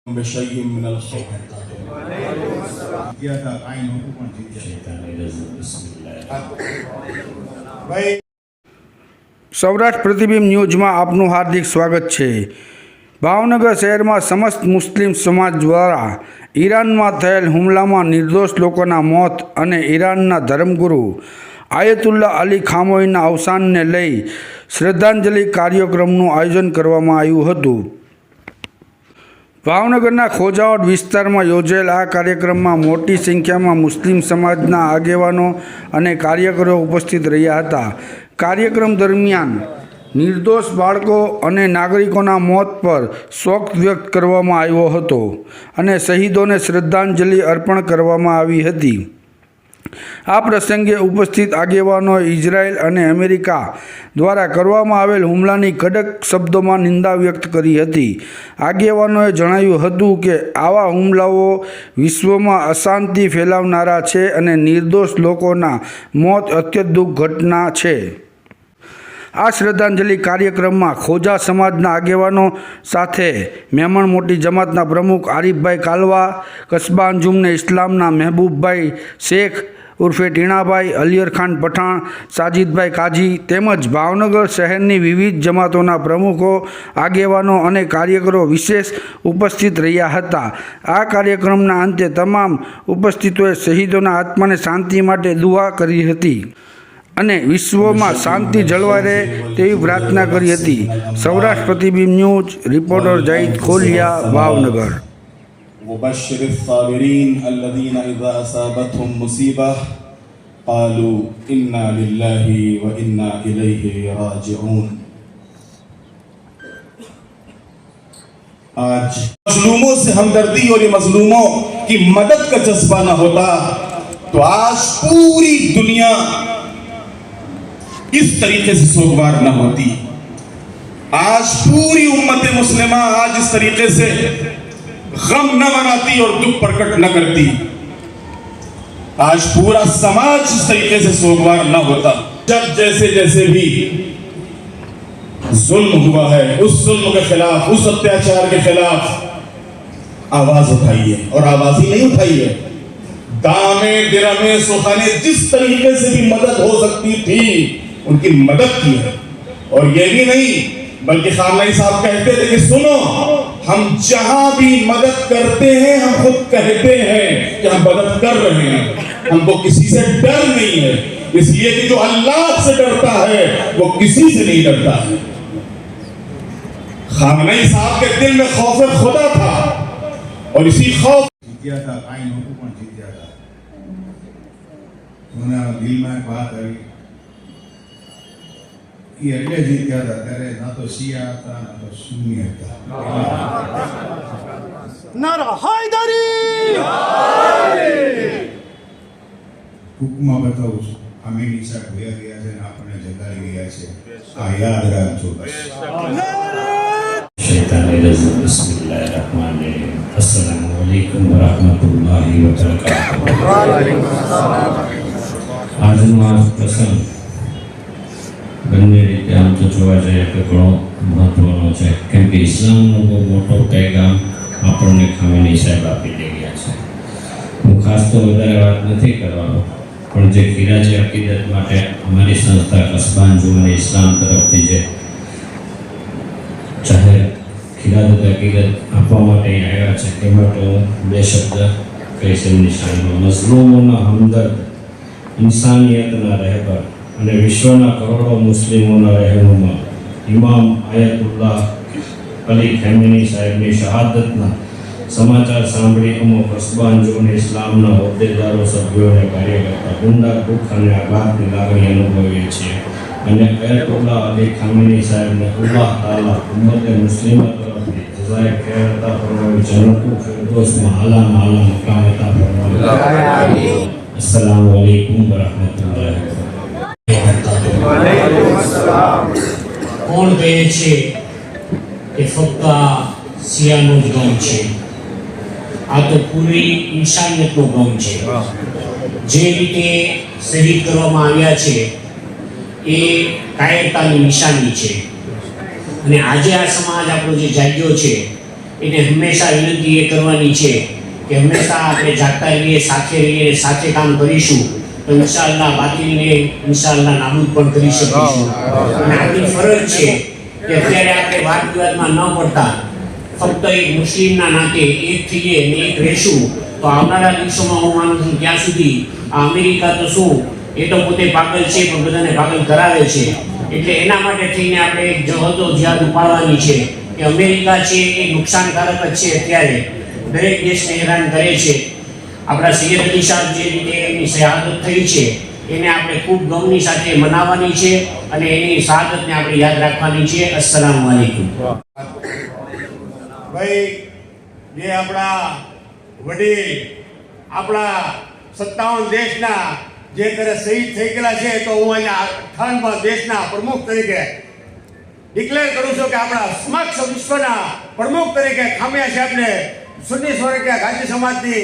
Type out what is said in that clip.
بشيء من الخير સૌરાષ્ટ્ર પ્રતિબિંબ ન્યૂઝમાં આપનું હાર્દિક સ્વાગત છે। ભાવનગર શહેરમાં સમસ્ત મુસ્લિમ સમાજ દ્વારા ઈરાનમાં થયેલ હુમલામાં નિર્દોષ લોકોના મોત અને ઈરાનના ધર્મગુરુ આયતુલ્લા અલી ખામોઈના અવસાનને લઈ શ્રદ્ધાંજલિ કાર્યક્રમનું આયોજન કરવામાં આવ્યું હતું। ભાવનગરના ખોજાવટ વિસ્તારમાં યોજાયેલ આ કાર્યક્રમમાં મોટી સંખ્યામાં મુસ્લિમ સમાજના આગેવાનો અને કાર્યકરો ઉપસ્થિત રહ્યા હતા। કાર્યક્રમ દરમિયાન નિર્દોષ બાળકો અને નાગરિકોના મોત પર શોક વ્યક્ત કરવામાં આવ્યો હતો અને શહીદોને શ્રદ્ધાંજલિ અર્પણ કરવામાં આવી હતી। આ પ્રસંગે ઉપસ્થિત આગેવાનોએ ઇઝરાયલ અને અમેરિકા દ્વારા કરવામાં આવેલ હુમલાની કડક શબ્દોમાં નિંદા વ્યક્ત કરી હતી। આગેવાનોએ જણાવ્યું હતું કે આવા હુમલાઓ વિશ્વમાં અશાંતિ ફેલાવનારા છે અને નિર્દોષ લોકોના મોત અત્યંત દુઃખ ઘટના છે। આ શ્રદ્ધાંજલિ કાર્યક્રમમાં ખોજા સમાજના આગેવાનો સાથે મેમણ મોટી જમાતના પ્રમુખ આરીફભાઈ કાલવા, કસ્બા અંજુમને ઇસ્લામના મહેબૂબભાઈ શેખ ઉર્ફે ટીણાભાઈ, અલિયરખાન પઠાણ, સાજીદભાઈ કાજી તેમજ ભાવનગર શહેરની વિવિધ જમાતોના પ્રમુખો, આગેવાનો અને કાર્યકરો વિશેષ ઉપસ્થિત રહ્યા હતા। આ કાર્યક્રમના અંતે તમામ ઉપસ્થિતોએ શહીદોના આત્માને શાંતિ માટે દુઆ કરી હતી અને વિશ્વમાં શાંતિ જળવાઈ રહે તેવી પ્રાર્થના કરી હતી। સૌરાષ્ટ્ર પ્રતિબિંબ ન્યૂઝ રિપોર્ટર જાહિદ ખોલિયા, ભાવનગર। وبشر الصابرين الذين إذا أصابتهم مصيبة قالوا إنا لله وإنا إليه راجعون। आज मजलूमों से हमदर्दी और ये मजलूमों की मदद का जज्बा न होता तो आज पूरी दुनिया इस तरीके से सोगवार न होती। आज पूरी उम्मत मुस्लिमा आज इस तरीके से गम न मनाती और दुख प्रकट न करती। आज पूरा समाज इस तरीके से सोगवार न होता। जब जैसे जैसे भी जुल्म हुआ है उस जुल्म के खिलाफ, उस अत्याचार के खिलाफ आवाज उठाई है और आवाज ही नहीं उठाई है, दामे दिरमे सुखाने जिस तरीके से भी मदद हो सकती थी उनकी मदद की है। और ये भी नहीं बल्कि खामनई साहब कहते थे कि सुनो, हम जहां भी मदद करते हैं हम खुद कहते हैं कि हम मदद कर रहे हैं, हमको किसी से डर नहीं है, इसलिए कि जो अल्लाह से डरता है वो किसी से नहीं डरता है। खामनई साहब के दिल में खौफ खुदा था और इसी खौफ जीत्या था काई नोटू पण जीत्या था। उन्हें दिल में बात आई ये એટલે જીત્યા હતા ત્યારે ના તો શિયા હતા ના તો સુન્ની હતા। નારા હાયદરી ટૂંકમાં બતાવું છું આમીની સાહેબ ભયા ગયા છે ને આપણે જગાડી ગયા છે, આ યાદ રાખજો બસ। बिस्मिल्लाहिर्रहमानिर्रहीम। अस्सलामु अलैकुम वरहमतुल्लाहि वबरकातुहू। આજનો આ પ્રસંગ બંને રીતે આમ તો જોવા જઈએ તો ઘણો મહત્વનો છે, કેમ કે ઇસ્લામનો બહુ મોટો પેગામ આપણને ખામેની સાહેબ આપી દઈ ગયા છે। હું ખાસ તો વધારે વાત નથી કરવાનો, પણ જે ખીરાજી અકીદત માટે અમારી સંસ્થા કસ્બા અંજુમને ઇસ્લામ તરફથી જે જાહેર ખીરાદત અકીદત આપવા માટે આવ્યા છે તે માટે હું બે શબ્દ કહીશ એમની શાનમાં। મઝલૂમોના હમદર્દ, ઇન્સાનિયતના રહેબર અને વિશ્વના કરોડો મુસ્લિમોના રહેનુમા ઇમામ આયતુલ્લાહ અલી ખામેની સાહેબની શહાદતના સમાચાર સાંભળી અમો કસ્બા અંજુમને ઇસ્લામના હોદ્દેદારો, સભ્યો અને કાર્યકર્તા ઊંડા દુઃખ અને આઘાતની લાગણી અનુભવીએ છીએ અને આયતુલ્લાહ અલી ખામેની સાહેબને અલ્લાહ તાલા ઉમ્મતે મુસ્લિમા તરફથી જઝાએ ખૈર અતા ફરમાવી, જન્નતુલ ફિરદૌસમાં આલા મકામ અતા ફરમાવી। અસ્સલામુ અલૈકુમ વરહમતુલ્લાહિ વબરકાતુહુ। કોણ કહે છે કે ફક્ત શિયાનો જ ગમ છે? આ તો પૂરી ઇન્સાનિયતનો ગમ છે। જે રીતે શહીદ કરવામાં આવ્યા છે એ કાયરતાની નિશાની છે અને આજે આ સમાજ આપણો જે જાગ્યો છે એને હંમેશા વિનંતી એ કરવાની છે કે હંમેશા આપણે જાગતા રહીએ, સાથે રહીએ, સાથે કામ કરીશું તો ઇન્શાઅલ્લાહ બાતિલને ઇન્શાઅલ્લાહ નાબૂદ પણ કરી શકીશું. અને આપણી ફરજ છે કે અત્યારે આપણે વાદ વિવાદમાં ન પડતા ફક્ત એક મુસ્લિમના નાતે એક થઈએ અને એક રહેશું તો આવનારા દિવસોમાં હું માનું છું ત્યાં સુધી આ અમેરિકા તો શું, એ તો પોતે પાગલ છે પણ બધાને પાગલ કરાવે છે. એટલે એના માટે થઈને આપણે એક જહેદ ઉપાડવાની છે કે અમેરિકા છે એ નુકસાનકારક જ છે. અત્યારે દરેક દેશને હેરાન કરે છે. આપણા સૈયદ અલી શાહ જે રીતે એની શહાદત થઈ છે એને આપણે ખૂબ ગમની સાથે મનાવવાની છે અને એની શહાદતને આપણે યાદ રાખવાની છે. અસ્સલામુ અલૈકુમ. ભાઈ જે આપણા વડીલ આપણા 57 દેશના જે કરે શહીદ થઈ ગયેલા છે તો હું અહીંયા 58 દેશના પ્રમુખ તરીકે ડિક્લેર કરું છું કે આપણા સમક્ષ વિશ્વના પ્રમુખ તરીકે ખામિયા સાહેબને સુન્ની સ્વર્ગીય ગાંધી સમાજની